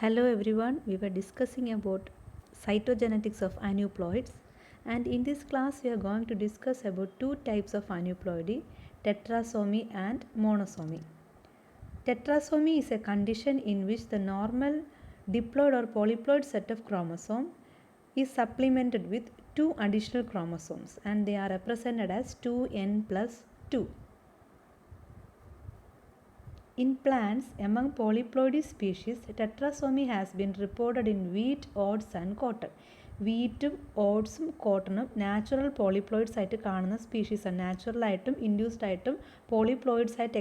Hello everyone, we were discussing about cytogenetics of aneuploids, and in this class we are going to discuss about two types of aneuploidy, tetrasomy and monosomy. Tetrasomy is a condition in which the normal diploid or polyploid set of chromosome is supplemented with two additional chromosomes and they are represented as 2n plus 2. In plants, among polyploidy species, tetrasomy has been reported in wheat, oats and cotton. വീറ്റും ഓട്സും കോട്ടണും natural polyploids ആയിട്ട് കാണുന്ന സ്പീഷീസാണ്. നാച്ചുറലായിട്ടും induced ആയിട്ടും പോളിപ്ലോയിഡ്സ് ആയിട്ട്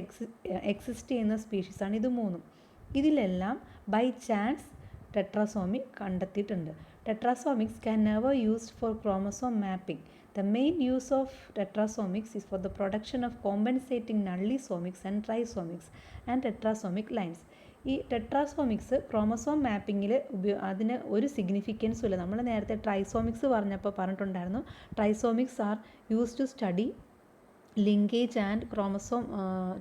exist ചെയ്യുന്ന സ്പീഷീസാണ് ഇത് മൂന്നും. ഇതിലെല്ലാം ബൈ ചാൻസ് ടെട്രാസോമി കണ്ടെത്തിയിട്ടുണ്ട്. Tetrasomics can never used for chromosome mapping. The main use of tetrasomics is for the production of compensating nullisomics and trisomics and tetrasomic lines. ഈ ടെട്രാസോമിക്സ് ക്രോമസോം മാപ്പിങ്ങിൽ അതിന് ഒരു സിഗ്നിഫിക്കൻസും ഇല്ല. നമ്മൾ നേരത്തെ ട്രൈസോമിക്സ് പറഞ്ഞിട്ടുണ്ടായിരുന്നു. Trisomics are use to study linkage and chromosome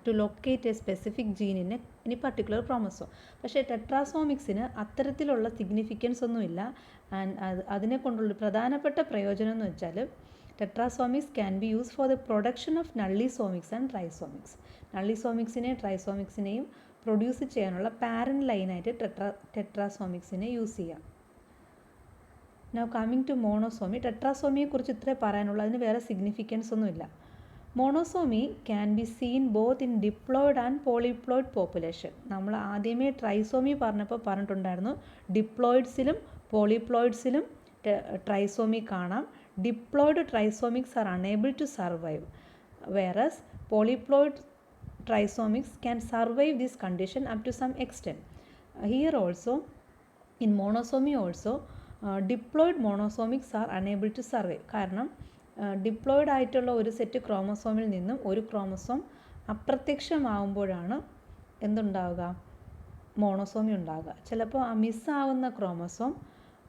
to locate a specific gene in any particular chromosome. പക്ഷേ ടെട്രാസോമിക്സിന് അത്തരത്തിലുള്ള സിഗ്നിഫിക്കൻസ് ഒന്നുമില്ല. ആൻഡ് അതിനെ കൊണ്ടുള്ള പ്രധാനപ്പെട്ട പ്രയോജനം എന്ന് വെച്ചാൽ tetrasomics can be use for the production of nullisomics and trisomics. നള്ളിസോമിക്സിനെയും ട്രൈസോമിക്സിനെയും പ്രൊഡ്യൂസ് ചെയ്യാനുള്ള പാരന്റ് ലൈനായിട്ട് ടെട്രാസോമിക്സിനെ യൂസ് ചെയ്യാം. Now coming to monosomy. ടെട്രാസോമിയെക്കുറിച്ച് ഇത്രേ പറയാനുള്ളൂ, അതിന് വേറെ സിഗ്നിഫിക്കൻസ് ഒന്നുമില്ല. Monosomy can be seen both in diploid and polyploid population. നമ്മൾ ആദ്യമേ ട്രൈസോമി പറഞ്ഞിട്ടുണ്ടായിരുന്നു. ഡിപ്ലോയിഡ്സിലും പോളിപ്ലോയിഡ്സിലും ട്രൈസോമി കാണാം. Diploid trisomics are unable to survive, whereas polyploid trisomics can survive this condition up to some extent. Here also, in monosomy also, diploid monosomics are unable to survive. കാരണം diploid ആയിട്ടുള്ള ഒരു set ക്രോമസോമിൽ നിന്നും ഒരു chromosome അപ്രത്യക്ഷമാവുമ്പോഴാണ് എന്തുണ്ടാവുക, monosomy ഉണ്ടാവുക. ചിലപ്പോൾ ആ മിസ്സാവുന്ന chromosome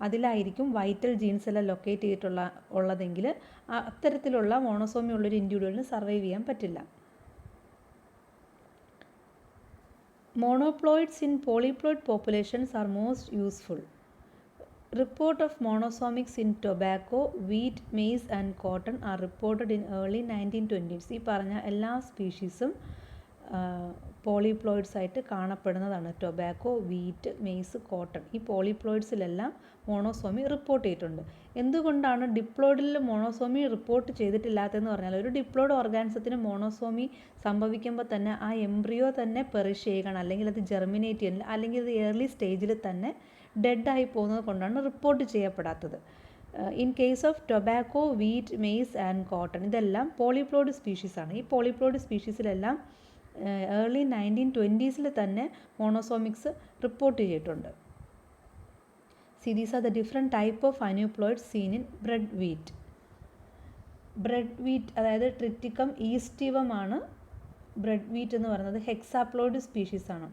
അതിലായിരിക്കും vital jeans എല്ലാം locate ഉള്ളതെങ്കിൽ അത്തരത്തിലുള്ള മോണോസോമി ഉള്ളൊരു ഇൻഡിവിജ്വലിന് സർവൈവ് ചെയ്യാൻ പറ്റില്ല. Monoploids in polyploid populations are most useful. Report of monosomics in tobacco, wheat, maize and cotton are reported in early 1920s. ഈ പറഞ്ഞ എല്ലാ സ്പീഷീസും പോളിപ്ലോയിഡ്സ് ആയിട്ട് കാണപ്പെടുന്നതാണ്. ടൊബാക്കോ, വീറ്റ്, മെയ്സ്, കോട്ടൺ, ഈ പോളിപ്ലോയിഡ്സിലെല്ലാം മോണോസോമി റിപ്പോർട്ട് ചെയ്തിട്ടുണ്ട്. എന്തുകൊണ്ടാണ് ഡിപ്ലോയിഡിൽ മോണോസോമി റിപ്പോർട്ട് ചെയ്തിട്ടില്ലാത്തതെന്ന് പറഞ്ഞാൽ, ഒരു ഡിപ്ലോയിഡ് ഓർഗാനിസത്തിന് മോണോസോമി സംഭവിക്കുമ്പോൾ തന്നെ ആ എംബ്രിയോ തന്നെ പെറിഷ് ചെയ്യുകയാണ്, അല്ലെങ്കിൽ അത് ജെർമിനേറ്റ് ചെയ്യുന്നില്ല, അല്ലെങ്കിൽ അത് ഏർലി സ്റ്റേജിൽ തന്നെ ഡെഡായി പോകുന്നത് കൊണ്ടാണ് റിപ്പോർട്ട് ചെയ്യപ്പെടാത്തത്. In case of tobacco, wheat, maize and cotton ഇതെല്ലാം പോളിപ്ലോയിഡ് സ്പീഷീസാണ്. ഈ പോളിപ്ലോയിഡ് സ്പീഷീസിലെല്ലാം ഏർലി 1920s തന്നെ മോണോസോമിക്സ് റിപ്പോർട്ട് ചെയ്തിട്ടുണ്ട്. See, these are the different type of aneuploids seen in bread wheat. Bread wheat അതായത് ട്രിറ്റിക്കം ഈസ്റ്റിവം ആണ് bread wheat എന്ന് പറയുന്നത്. ഹെക്സാപ്ലോയിഡ് സ്പീഷീസ് ആണ്.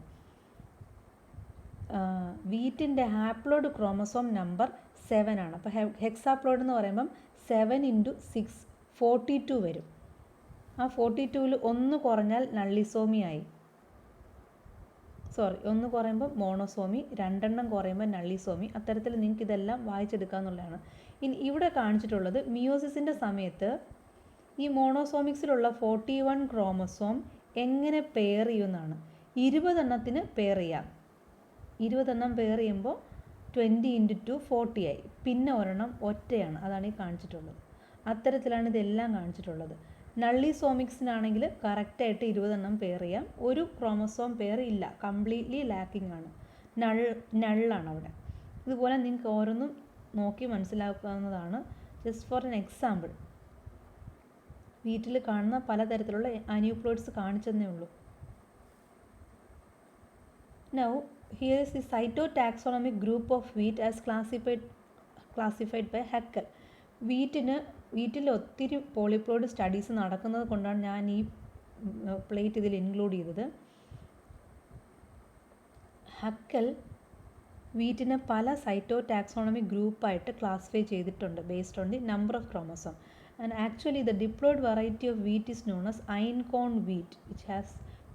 വീറ്റിൻ്റെ ഹാപ്ലോയിഡ് ക്രോമസോം നമ്പർ 7 ആണ്. അപ്പോൾ ഹെക്സാപ്ലോയിഡ് എന്ന് പറയുമ്പം 7 × 6 42 വരും. ആ 42-ൽ 1 കുറഞ്ഞാൽ നള്ളിസോമി ആയി. ഒന്ന് കുറയുമ്പോൾ മോണോസോമി, 2 കുറയുമ്പോൾ നള്ളിസോമി. അത്തരത്തിൽ നിങ്ങൾക്ക് ഇതെല്ലാം വായിച്ചെടുക്കാമെന്നുള്ളതാണ്. ഇനി ഇവിടെ കാണിച്ചിട്ടുള്ളത് മിയോസിസിൻ്റെ സമയത്ത് ഈ മോണോസോമിക്സിലുള്ള 41 ക്രോമസോം എങ്ങനെ പെയർ ചെയ്യുമെന്നാണ്. 20 എണ്ണത്തിന് പെയർ ചെയ്യാം. 20 എണ്ണം പെയർ ചെയ്യുമ്പോൾ 20 × 2 40 ആയി. പിന്നെ ഒരെണ്ണം ഒറ്റയാണ്, അതാണ് ഈ കാണിച്ചിട്ടുള്ളത്. അത്തരത്തിലാണ് ഇതെല്ലാം കാണിച്ചിട്ടുള്ളത്. നള്ളിസോമിക്സിനാണെങ്കിൽ കറക്റ്റായിട്ട് 20 എണ്ണം പെയർ ചെയ്യാം. ഒരു ക്രോമസോം പെയർ ഇല്ല, കംപ്ലീറ്റ്ലി ലാക്കിംഗ് ആണ്, നള്ളാണ് അവിടെ. ഇതുപോലെ നിങ്ങൾക്ക് ഓരോന്നും നോക്കി മനസ്സിലാക്കാവുന്നതാണ്. ജസ്റ്റ് ഫോർ എൻ എക്സാമ്പിൾ, വീട്ടിൽ കാണുന്ന പലതരത്തിലുള്ള അനിയൂപ്ലോയിഡ്സ് കാണിച്ചെന്നേ ഉള്ളൂ. Now here is the cytotaxonomic group of wheat as classified by Hackel. വീറ്റിൽ ഒത്തിരി പോളിപ്ലോയിഡ് സ്റ്റഡീസ് നടക്കുന്നത് കൊണ്ടാണ് ഞാൻ ഈ പ്ലേറ്റ് ഇതിൽ ഇൻക്ലൂഡ് ചെയ്തത്. ഹക്കൽ വീറ്റിനെ പല സൈറ്റോടാക്സോണമിക് ഗ്രൂപ്പായിട്ട് ക്ലാസിഫൈ ചെയ്തിട്ടുണ്ട് based on the number of chromosome. And actually the diploid variety of wheat is known as einkorn wheat which has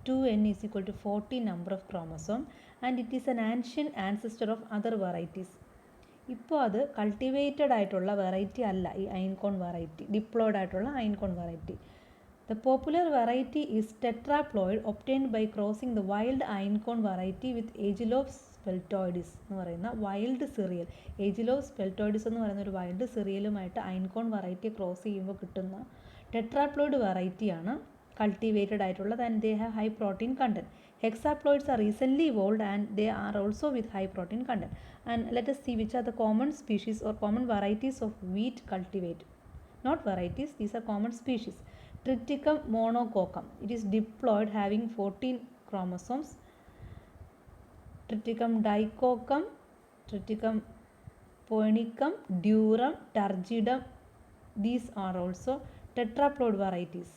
2n is equal to 40 number of chromosome, and it is N ancient ancestor of other varieties. ഇപ്പോൾ അത് cultivated ആയിട്ടുള്ള variety അല്ല ഈ അയൻകോൺ variety, diploid ആയിട്ടുള്ള അയൻകോൺ variety. The popular variety is tetraploid obtained by crossing the wild einkorn variety with Agelopes speltoides എന്ന് പറയുന്ന wild serial. ഏജിലോപ്സ് സ്പെൽറ്റോയിഡിസ് എന്ന് പറയുന്ന ഒരു വൈൽഡ് സിറിയലുമായിട്ട് അയൻകോൺ വെറൈറ്റി ക്രോസ് ചെയ്യുമ്പോൾ കിട്ടുന്ന ടെട്രാപ്ലോയിഡ് വെറൈറ്റിയാണ് കൾട്ടിവേറ്റഡ് ആയിട്ടുള്ളത് and they have high protein content. Hexaploids are recently evolved and they are also with high protein content. And let us see which are the common species or common varieties of wheat cultivated. Not varieties, these are common species. Triticum monococcum, it is diploid having 14 chromosomes. Triticum dicoccum, Triticum poenicum, durum, turgidum, these are also tetraploid varieties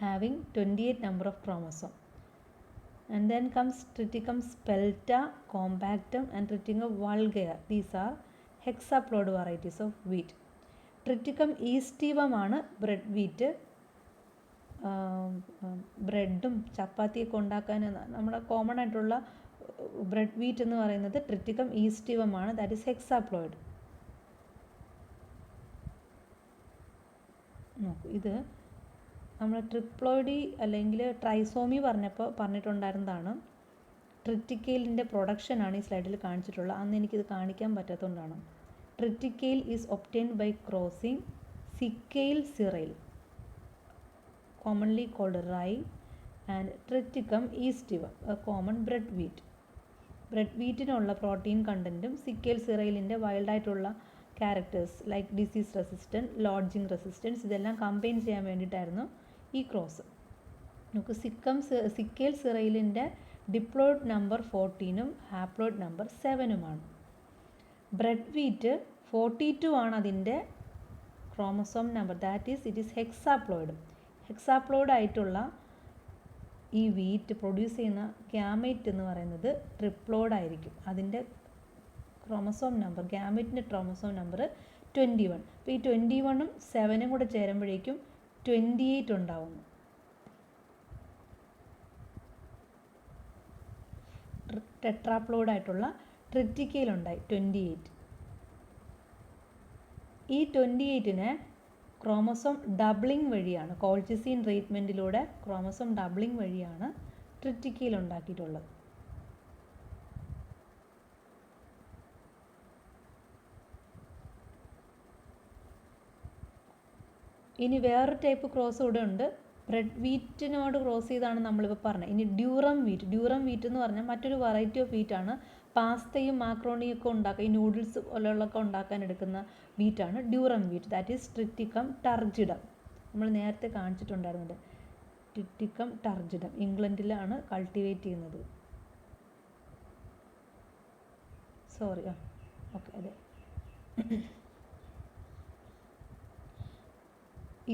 having 28 number of chromosome. And then comes Triticum spelta, compactum and Triticum vulgare. These are hexaploid varieties of wheat. Triticum aestivum ആണ് bread wheat. ബ്രെഡും ചപ്പാത്തിയൊക്കെ ഉണ്ടാക്കാൻ നമ്മുടെ common ആയിട്ടുള്ള bread wheat എന്ന് പറയുന്നത് triticum aestivum ആണ്. That is hexaploid. നോക്കൂ, ഇത് നമ്മൾ ട്രിപ്ലോയിഡി അല്ലെങ്കിൽ ട്രൈസോമി പറഞ്ഞിട്ടുണ്ടായിരുന്നതാണ്. ട്രിറ്റിക്കെയിലിൻ്റെ പ്രൊഡക്ഷനാണ് ഈ സ്ലൈഡിൽ കാണിച്ചിട്ടുള്ളത്. അന്ന് എനിക്കിത് കാണിക്കാൻ പറ്റാത്തതുകൊണ്ടാണ്. Triticale is obtained by crossing secale cereale, commonly called rye, and Triticum aestivum, a common bread wheat. Bread വീറ്റിനുള്ള പ്രോട്ടീൻ കണ്ടൻറ്റും സിക്കേൽ സിറൈലിൻ്റെ വൈൽഡായിട്ടുള്ള characters like disease resistant, lodging resistance, ഇതെല്ലാം കമ്പൈൻ ചെയ്യാൻ വേണ്ടിയിട്ടായിരുന്നു ഈ ക്രോസ്. നമുക്ക് സിക്കേൽ സിറൈലിൻ്റെ ഡിപ്ലോയിഡ് നമ്പർ 14ഉം ഹാപ്ലോയിഡ് നമ്പർ 7ഉമാണ്. ബ്രെഡ് വീറ്റ് 42 ആണ് അതിൻ്റെ chromosome number. That is it is hexaploid. Hexaploid ആയിട്ടുള്ള ഈ വീറ്റ് പ്രൊഡ്യൂസ് ചെയ്യുന്ന ഗ്യാമേറ്റ് എന്ന് പറയുന്നത് ട്രിപ്ലോയിഡ് ആയിരിക്കും. അതിൻ്റെ ക്രോമസോം നമ്പർ, ഗ്യാമേറ്റിൻ്റെ ക്രോമസോം നമ്പർ 21. അപ്പോൾ ഈ 21ഉം 7ഉം കൂടെ ചേരുമ്പോഴേക്കും 28 ഉണ്ടാവുന്നു. ടെട്രാപ്ലോയിഡ് ആയിട്ടുള്ള ട്രിറ്റിക്കയിലുണ്ടായി 28. ഈ 28നെ ക്രോമസോം ഡബ്ലിംഗ് വഴിയാണ്, കോൾച്ചിസിൻ ട്രീറ്റ്മെൻറ്റിലൂടെ ക്രോമസോം ഡബ്ലിംഗ് വഴിയാണ് ട്രിറ്റിക്കയിൽ ഉണ്ടാക്കിയിട്ടുള്ളത്. ഇനി വേറൊരു ടൈപ്പ് ക്രോസ് കൂടെ ഉണ്ട്. ബ്രെഡ് വീറ്റിനോട് ക്രോസ് ചെയ്താണ് നമ്മളിപ്പോൾ പറഞ്ഞത്. ഇനി ഡ്യൂറം വീറ്റ് എന്ന് പറഞ്ഞാൽ മറ്റൊരു വെറൈറ്റി ഓഫ് വീറ്റാണ്. പാസ്തയും മാക്രോണിയും ഒക്കെ ഉണ്ടാക്കുക, ഈ നൂഡിൽസ് പോലെയുള്ളതൊക്കെ ഉണ്ടാക്കാൻ എടുക്കുന്ന വീറ്റാണ് durum wheat. That is triticum turgidum. നമ്മൾ നേരത്തെ കാണിച്ചിട്ടുണ്ടായിരുന്നത് ട്രിറ്റിക്കം ടർജിഡം ഇംഗ്ലണ്ടിലാണ് കൾട്ടിവേറ്റ് ചെയ്യുന്നത്. ഓക്കെ, അതെ.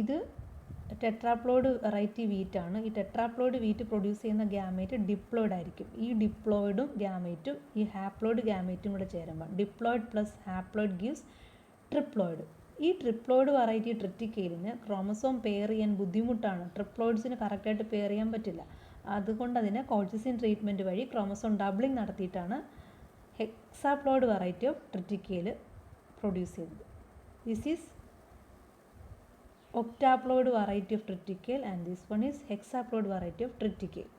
ഇത് ടെട്രാപ്ലോയിഡ് വെറൈറ്റി വീറ്റാണ്. ഈ ടെട്രാപ്ലോയിഡ് വീറ്റ് പ്രൊഡ്യൂസ് ചെയ്യുന്ന ഗ്യാമേറ്റ് ഡിപ്ലോയിഡ് ആയിരിക്കും. ഈ ഡിപ്ലോയിഡും ഗ്യാമേറ്റും ഈ ഹാപ്ലോയിഡ് ഗ്യാമേറ്റും കൂടെ ചേരുമ്പോൾ diploid plus haploid gives triploid. ഈ ട്രിപ്ലോയിഡ് വെറൈറ്റി ട്രിറ്റിക്കയിലിന് ക്രോമസോം പെയർ ചെയ്യാൻ ബുദ്ധിമുട്ടാണ്. ട്രിപ്ലോയിഡ്സിന് കറക്റ്റായിട്ട് പെയർ ചെയ്യാൻ പറ്റില്ല. അതുകൊണ്ട് അതിനെ കോൾച്ചിസിൻ ട്രീറ്റ്മെൻറ്റ് വഴി ക്രോമസോം ഡബ്ലിംഗ് നടത്തിയിട്ടാണ് ഹെക്സാപ്ലോയിഡ് വെറൈറ്റി ഓഫ് ട്രിറ്റിക്കയിൽ പ്രൊഡ്യൂസ് ചെയ്തത്. This is octaploid variety of triticale and this one is hexaploid variety of triticale.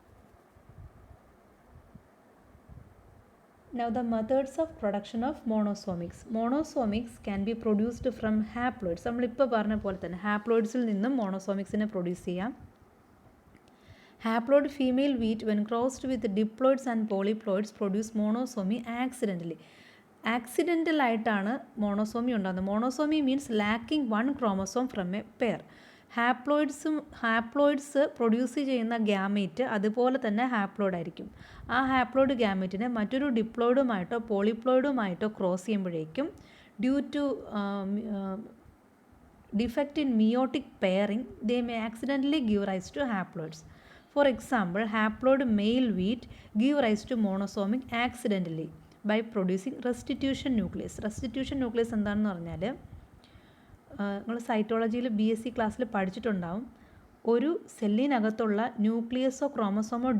Now the methods of production of monosomics. Monosomics can be produced from haploids. നമ്മളിപ്പോൾ പറഞ്ഞ പോലെ തന്നെ ഹാപ്ലോയിഡ്സിൽ നിന്നും മോണോസോമിക്സിനെ produce ചെയ്യാം. Haploid female wheat when crossed with diploids and polyploids produce monosomy accidentally. Accidental ആയിട്ടാണ് monosomy ഉണ്ടാകുന്നത്. Monosomy means lacking 1 chromosome from a pair. Haploids produce ചെയ്യുന്ന gamete അതുപോലെ തന്നെ ഹാപ്ലോയിഡ് ആയിരിക്കും. ആ ഹാപ്ലോയിഡ് ഗ്യാമേറ്റിനെ മറ്റൊരു ഡിപ്ലോയിഡുമായിട്ടോ പോളിപ്ലോയിഡുമായിട്ടോ ക്രോസ് ചെയ്യുമ്പോഴേക്കും due to defect in meiotic pairing they may accidentally give rise to haploids. For example, haploid male wheat give rise to monosomic accidentally by producing restitution nucleus. Restitution nucleus എന്താണെന്ന് പറഞ്ഞാൽ നിങ്ങൾ സൈറ്റോളജിയിൽ BSc ക്ലാസ്സിൽ പഠിച്ചിട്ടുണ്ടാവും. ഒരു സെല്ലിനകത്തുള്ള ന്യൂക്ലിയസോ ക്രോമസോമോ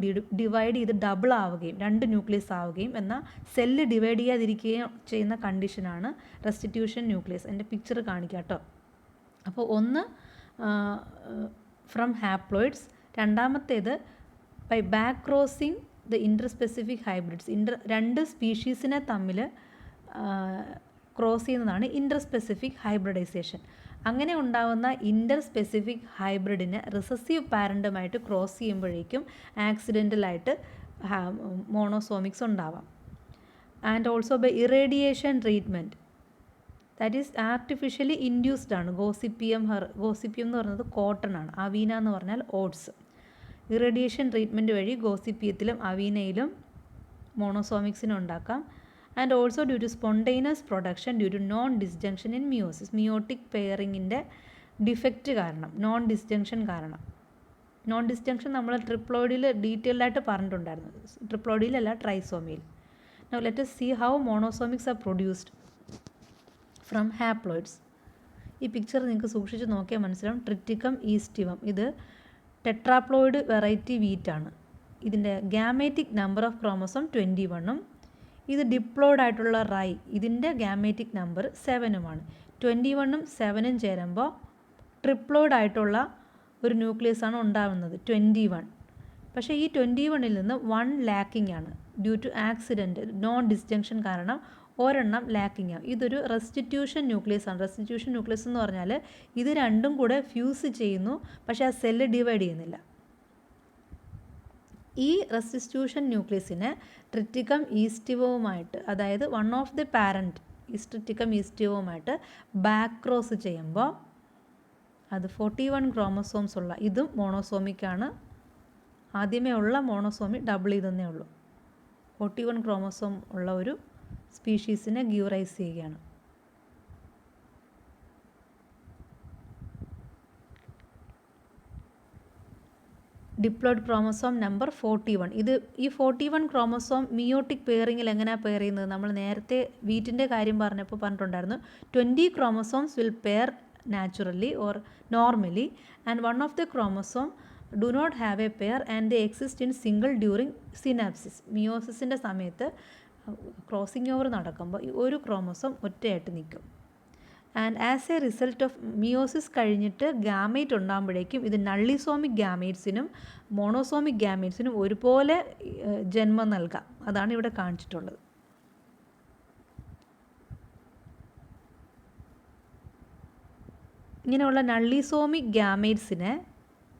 divide ചെയ്ത് double ആവുകയും 2 nucleus ആവുകയും എന്നാൽ cell divide ചെയ്യാതിരിക്കുകയും ചെയ്യുന്ന കണ്ടീഷനാണ് റെസ്റ്റിറ്റ്യൂഷൻ ന്യൂക്ലിയസ്. എൻ്റെ പിക്ചർ കാണിക്കാം കേട്ടോ. അപ്പോൾ ഒന്ന് ഫ്രം ഹാപ്ലോയിഡ്സ്, രണ്ടാമത്തേത് by back crossing the interspecific hybrids. 2 സ്പീഷീസിനെ തമ്മിൽ ക്രോസ് ചെയ്യുന്നതാണ് ഇൻ്റർസ്പെസിഫിക് ഹൈബ്രിഡൈസേഷൻ. അങ്ങനെ ഉണ്ടാകുന്ന ഇൻ്റർസ്പെസിഫിക് ഹൈബ്രിഡിനെ റിസസീവ് പാരൻറ്റുമായിട്ട് ക്രോസ് ചെയ്യുമ്പോഴേക്കും ആക്സിഡൻ്റലായിട്ട് മോണോസോമിക്സ് ഉണ്ടാവാം. And also by irradiation treatment, that is artificially induced ആണ്. ഗോസിപ്പിയം എന്ന് പറയുന്നത് കോട്ടൺ ആണ്, അവീന എന്ന് പറഞ്ഞാൽ ഓട്സ്. ഇറേഡിയേഷൻ ട്രീറ്റ്മെൻറ്റ് വഴി ഗോസിപ്പിയത്തിലും അവീനയിലും മോണോസോമിക്സിനെ ഉണ്ടാക്കാം. And also due to spontaneous production due to non disjunction in meiosis. Meiotic പെയറിങ്ങിൻ്റെ ഡിഫക്റ്റ് കാരണം, നോൺ ഡിസ്ജങ്ഷൻ കാരണം. നോൺ ഡിസ്ജങ്ഷൻ നമ്മൾ ട്രിപ്ലോയിഡിൽ ഡീറ്റെയിൽഡായിട്ട് പറഞ്ഞിട്ടുണ്ടായിരുന്നു. ട്രിപ്ലോയിഡിലല്ല, ട്രൈസോമിയിൽ. Now let us see how monosomics are produced from haploids. ഈ പിക്ചർ നിങ്ങൾക്ക് സൂക്ഷിച്ച് നോക്കിയാൽ മനസ്സിലാവും. ട്രിറ്റിക്കം ഈസ്റ്റിവം, ഇത് ടെട്രാപ്ലോയിഡ് വെറൈറ്റി വീറ്റാണ്. ഇതിൻ്റെ ഗാമേറ്റിക് നമ്പർ ഓഫ് ക്രോമസോം 21ഉം ഇത് ഡിപ്ലോയിഡ് ആയിട്ടുള്ള റൈ, ഇതിൻ്റെ ഗാമേറ്റിക് നമ്പർ 7ഉമാണ്. 21ഉം 7ഉം ചേരുമ്പോൾ ട്രിപ്ലോയിഡ് ആയിട്ടുള്ള ഒരു ന്യൂക്ലിയസാണ് ഉണ്ടാകുന്നത്, 21. പക്ഷേ ഈ 21ൽ നിന്ന് 1 ലാക്കിംഗ് ആണ്. Due to accident, non disjunction കാരണം ഒരെണ്ണം ലാക്കിംഗ് ആണ്. ഇതൊരു റെസ്റ്റിറ്റ്യൂഷൻ ന്യൂക്ലിയസ് ആണ്. റെസ്റ്റിറ്റ്യൂഷൻ ന്യൂക്ലിയസ് എന്ന് പറഞ്ഞാൽ ഇത് രണ്ടും കൂടെ ഫ്യൂസ് ചെയ്യുന്നു, പക്ഷേ ആ സെല്ല് ഡിവൈഡ് ചെയ്യുന്നില്ല. ഈ റെസ്റ്റിറ്റ്യൂഷൻ ന്യൂക്ലിയസിനെ ട്രിറ്റിക്കം ഈസ്റ്റിവവുമായിട്ട്, അതായത് one of the parent triticum ഈസ്റ്റിവവുമായിട്ട് ബാക്ക് ക്രോസ് ചെയ്യുമ്പോൾ അത് 41 ക്രോമസോംസ് ഉള്ള, ഇതും മോണോസോമിക്കാണ്. ആദ്യമേ ഉള്ള മോണോസോമി ഡബിൾ ചെയ്തേ ഉള്ളൂ. 41 ക്രോമസോം ഉള്ള ഒരു സ്പീഷീസിനെ ഗീവറൈസ് ചെയ്യുകയാണ്. Diploid chromosome number 41. ഈ 41 ക്രോമസോം മിയോട്ടിക് പെയറിങ്ങിൽ എങ്ങനെയാണ് പെയർ ചെയ്യുന്നത്? നമ്മൾ നേരത്തെ വീറ്റിൻ്റെ കാര്യം പറഞ്ഞപ്പോൾ പറഞ്ഞിട്ടുണ്ടായിരുന്നു. 20 chromosomes will pair naturally or normally and one of the chromosome do not have a pair and they exist in single during synapsis. മിയോസിസിൻ്റെ സമയത്ത് ക്രോസിംഗ് ഓവർ നടക്കുമ്പോൾ ഒരു ക്രോമസോം ഒറ്റയായിട്ട് നിൽക്കും. And as a result of meiosis കഴിഞ്ഞിട്ട് gamete ഉണ്ടാകുമ്പോഴേക്കും ഇത് നള്ളിസോമിക് ഗാമേറ്റ്സിനും മോണോസോമിക് ഗാമേറ്റ്സിനും ഒരുപോലെ ജന്മം നൽകാം. അതാണ് ഇവിടെ കാണിച്ചിട്ടുള്ളത്. ഇങ്ങനെയുള്ള നള്ളിസോമിക് ഗാമേറ്റ്സിനെ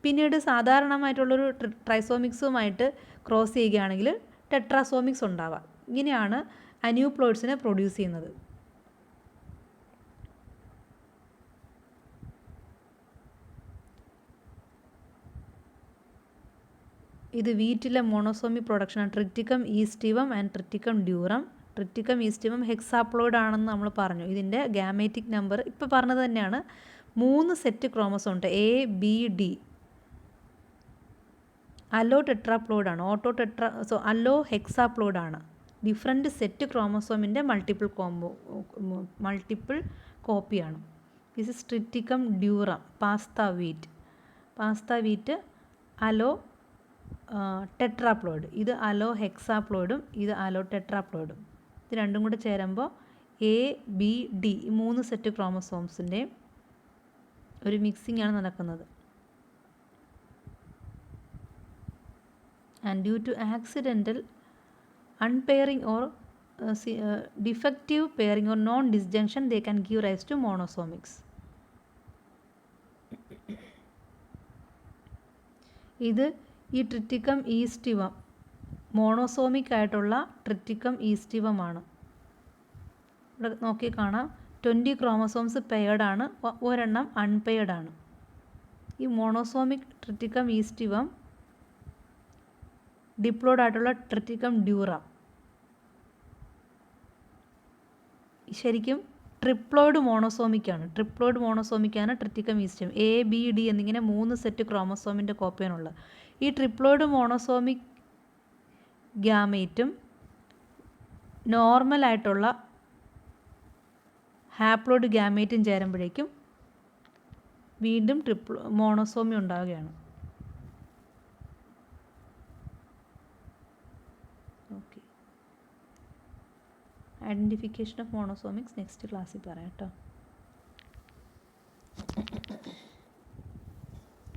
പിന്നീട് സാധാരണമായിട്ടുള്ളൊരു ട്രൈസോമിക്സുമായിട്ട് ക്രോസ് ചെയ്യുകയാണെങ്കിൽ ടെട്രാസോമിക്സ് ഉണ്ടാവാം. ഇങ്ങനെയാണ് അന്യൂപ്ലോയിഡ്സിനെ പ്രൊഡ്യൂസ് ചെയ്യുന്നത്. ഇത് വീറ്റിലെ മോണോസോമിക് പ്രൊഡക്ഷനാണ്. Triticum aestivum and triticum durum. Triticum aestivum hexaploid ആണെന്ന് നമ്മൾ പറഞ്ഞു. ഇതിൻ്റെ ഗാമേറ്റിക് നമ്പർ ഇപ്പോൾ പറഞ്ഞത് തന്നെയാണ്. 3 സെറ്റ് ക്രോമസോം ഉണ്ട്, A B D. Allotetraploid ആണ്, അലോ ഹെക്സാപ്ലോയിഡ് ആണ്. ഡിഫറെൻറ്റ് സെറ്റ് ക്രോമസോമിൻ്റെ മൾട്ടിപ്പിൾ കോപ്പിയാണ്. This is triticum durum. Pasta wheat allotetraploid. ഇത് അലോ ഹെക്സാപ്ലോയിഡും ഇത് അലോ ടെട്രാപ്ലോയിഡും. ഇത് രണ്ടും കൂടെ ചേരുമ്പോൾ എ ബി ഡി, ഈ 3 സെറ്റ് ക്രോമസോംസിൻ്റെയും ഒരു മിക്സിംഗ് ആണ് നടക്കുന്നത്. And due to accidental unpairing or defective pairing or non-disjunction, they can give rise to monosomics. ഇത് ഈ ട്രിറ്റിക്കം ഈസ്റ്റിവം മോണോസോമിക് ആയിട്ടുള്ള ട്രിറ്റിക്കം ഈസ്റ്റിവമാണ്. ഇവിടെ നോക്കി കാണാം, 20 ക്രോമസോംസ് പെയർഡ് ആണ്, ഒരെണ്ണം അൺപെയർഡ് ആണ്. ഈ മോണോസോമിക് ട്രിറ്റിക്കം ഈസ്റ്റിവം ഡിപ്ലോയിഡ് ആയിട്ടുള്ള ട്രിറ്റിക്കം ഡ്യൂറം ശരിക്കും ട്രിപ്ലോയിഡ് മോണോസോമിക്കാണ്. Triticum aestivum. A B D എന്നിങ്ങനെ 3 സെറ്റ് ക്രോമസോമിൻ്റെ കോപ്പിയാണുള്ളത്. ഈ ട്രിപ്ലോയിഡ് മോണോസോമിക് ഗ്യാമേറ്റും നോർമലായിട്ടുള്ള ഹാപ്ലോയിഡ് ഗ്യാമേറ്റും ചേരുമ്പോഴേക്കും വീണ്ടും മോണോസോമി ഉണ്ടാവുകയാണ്. ഓക്കെ, ഐഡൻറ്റിഫിക്കേഷൻ ഓഫ് മോണോസോമിക്സ് നെക്സ്റ്റ് ക്ലാസ്സിൽ പറയാം കേട്ടോ.